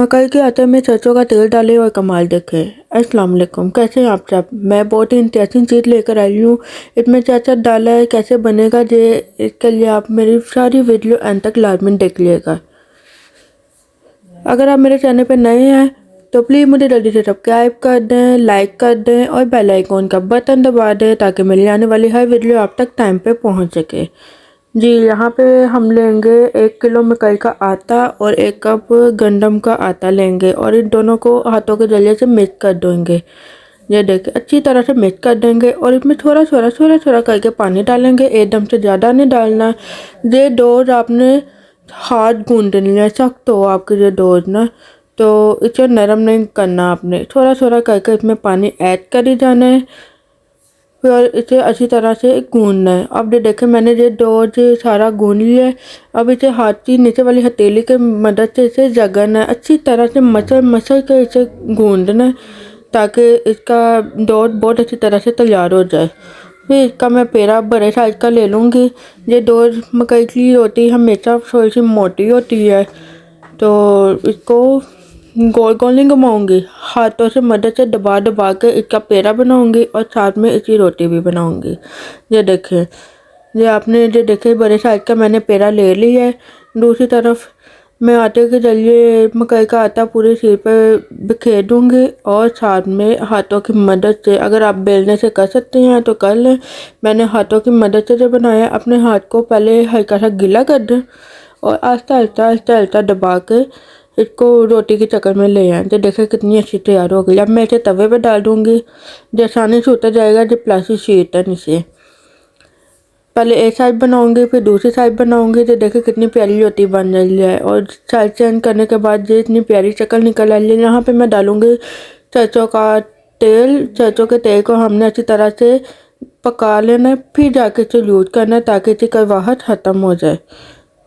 मकई के आटे में सरसों का तेल डालें और कमाल देखें। अस्सलाम वालेकुम, कैसे हैं आप सब। मैं बहुत ही इंटरेस्टिंग चीज़ लेकर आई हूँ। इसमें क्या क्या डाला है, कैसे बनेगा, ये इसके लिए आप मेरी सारी वीडियो एंड तक लाजमी देख लीजिएगा। अगर आप मेरे चैनल पर नए हैं तो प्लीज़ मुझे जल्दी से सब्सक्राइब कर दें, लाइक कर दें और बेल आइकॉन का बटन दबा दें ताकि मेरी आने वाली हर वीडियो आप तक टाइम पे पहुंच सके। जी, यहाँ पे हम लेंगे 1 किलो मकई का आटा और 1 कप गंदम का आटा लेंगे और इन दोनों को हाथों के जरिए से मिक्स कर देंगे। ये देखिए अच्छी तरह से मिक्स कर देंगे और इसमें थोड़ा थोड़ा करके पानी डालेंगे, एकदम से ज़्यादा नहीं डालना। ये डोज आपने हाथ गूंदनी है, सख्त हो आपकी ये डोज ना, तो इसे नरम नहीं करना, आपने थोड़ा थोड़ा करके इसमें पानी ऐड कर ही जाना है और इसे अच्छी तरह से गूंदना है। अब ये देखें मैंने ये डोज सारा गूंद लिया है। अब इसे हाथ की नीचे वाली हथेली की मदद से इसे जगना है, अच्छी तरह से मसल के इसे गूंदना है ताकि इसका डोज बहुत अच्छी तरह से तैयार हो जाए। फिर इसका मैं पेड़ा बड़े साइज का ले लूँगी। ये डोज मकई की रोटी हमेशा थोड़ी सी मोटी होती है, तो इसको गोल गोल नहीं घुमाऊंगी, हाथों से मदद से दबा दबा के इसका पेड़ा बनाऊंगी और साथ में इसकी रोटी भी बनाऊंगी। ये देखें, ये देखें बड़े साइज का मैंने पेड़ा ले लिया है। दूसरी तरफ मैं आटे के जरिए मकई का आटा पूरे सिर पर बिखेर दूंगी और साथ में हाथों की मदद से, अगर आप बेलने से कर सकते हैं तो कर लें। मैंने हाथों की मदद से जो बनाया, अपने हाथ को पहले हल्का सा गीला कर दें और आहिस्ता दबा के इसको रोटी के चक्कर में ले आए। तो देखें कितनी अच्छी तैयार हो गई। अब मैं इसे तवे पे डाल दूँगी, जो आसानी से उतर जाएगा। जो प्लास्टिक शीट है नीचे, पहले एक साइड बनाऊंगी फिर दूसरी साइड बनाऊंगी। तो देखें कितनी प्यारी रोटी बन रही है और साइड चेंज करने के बाद ये इतनी प्यारी शक्ल निकल आई है। यहाँ पे मैं डालूँगी सरसों का तेल। सरसों के तेल को हमने अच्छी तरह से पका लेना है, फिर जाके इसे यूज करना है ताकि इसकी कड़वाहट ख़त्म हो जाए।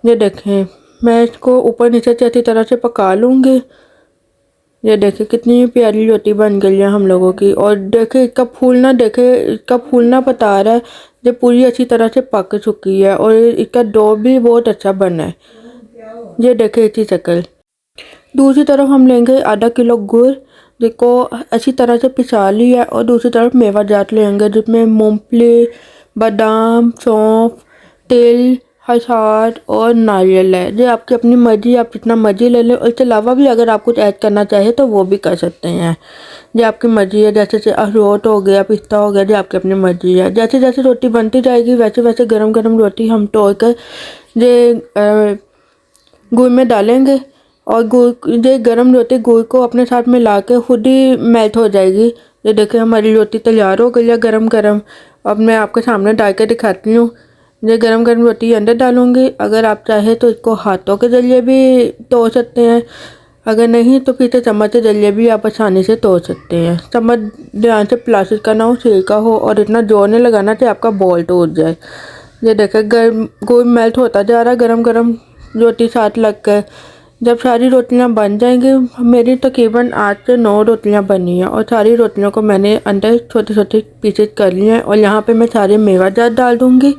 ये देखें मैं इसको ऊपर नीचे से अच्छी तरह से पका लूँगी। ये देखें कितनी प्यारी रोटी बन गई है हम लोगों की। और देखें इसका फूलना बता रहा है, ये पूरी अच्छी तरह से पक चुकी है और इसका डो भी बहुत अच्छा बना है। ये देखें इसकी शक्ल। दूसरी तरफ हम लेंगे आधा किलो गुड़, जिसको अच्छी तरह से पिसा लिया है, और दूसरी तरफ मेवा जात लेंगे जिसमें मूंगफली, बादाम, सौंफ, तिल, खसखस और नारियल है। ये आपकी अपनी मर्जी, आप जितना मर्जी ले लें। और इसके अलावा भी अगर आप कुछ ऐड करना चाहें तो वो भी कर सकते हैं, ये आपकी मर्जी है। जैसे अखरोट हो गया, पिस्ता हो गया, ये आपकी अपनी मर्जी है। जैसे जैसे रोटी बनती जाएगी वैसे वैसे गरम गरम रोटी हम तोड़ कर ये गुड़ में डालेंगे और ये गरम रोटी गुड़ को अपने साथ मिला के खुद ही मेल्ट हो जाएगी। ये देखिए हमारी रोटी तैयार हो गई है गरम गरम। अब मैं आपके सामने डाल के दिखाती हूँ। ये गरम गरम रोटी अंदर डालूंगी। अगर आप चाहें तो इसको हाथों के जरिए भी तोड़ सकते हैं, अगर नहीं तो फिर चम्मच के जरिए भी आप आसानी से तोड़ सकते हैं। चम्मच ध्यान से प्लास्टिक का ना हो, स्टील का हो, और इतना जोर नहीं लगाना कि आपका बॉल टूट जाए। ये देखें गर्म गुड़ मेल्ट होता जा रहा है गरम गरम रोटी साथ लग कर। जब सारी रोटियां बन जाएंगी, मेरी तकरीबन 8 से 9 रोटियां बनी हैं और सारी रोटियों को मैंने अंदर छोटे छोटे पीसेस कर लिए हैं। और यहाँ पे मैं सारे मेवा जात डाल दूँगी।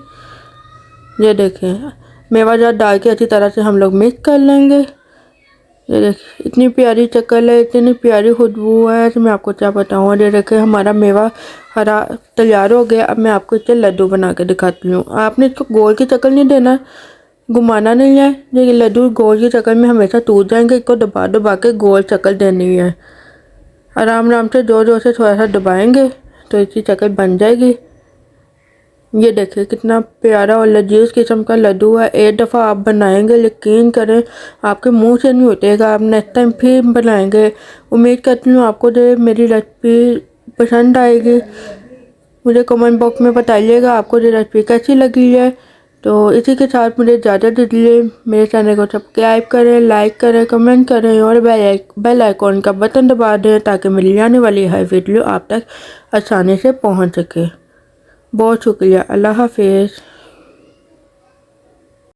ये देखें मेवा जात डाल के अच्छी तरह से हम लोग मिक्स कर लेंगे। ये देखें इतनी प्यारी शक्ल है, इतनी प्यारी खुशबू है कि मैं आपको क्या बताऊँ। और ये देखें हमारा मेवा हरा तैयार हो गया। अब मैं आपको इससे लड्डू बना के दिखाती हूँ। आपने इसको गोल की शक्ल नहीं देना, घुमाना नहीं है। ये लड्डू गोल की शक्ल में हमेशा टूट जाएंगे, इसको दबा दबा के गोल शक्ल देनी है। आराम आराम से जोर जोर से थोड़ा सा दबाएंगे तो इसकी शक्ल बन जाएगी। ये देखिए कितना प्यारा और लजीज किस्म का लड्डू है। एक दफ़ा आप बनाएंगे, यकीन करें आपके मुंह से नहीं उठेगा। आप नेक्स्ट टाइम फिर बनाएंगे। उम्मीद करती हूँ आपको जो मेरी रेसिपी पसंद आएगी। मुझे कमेंट बॉक्स में बताइएगा आपको ये रेसिपी कैसी लगी है। तो इसी के साथ मुझे इजाज़त दीजिए। मेरे चैनल को सब्सक्राइब करें, लाइक करें, कमेंट करें और बेल आइकॉन का बटन दबा दें ताकि मेरी आने वाली हर वीडियो आप तक आसानी से पहुंच सके। बहुत शुक्रिया। अल्लाह हाफिज़।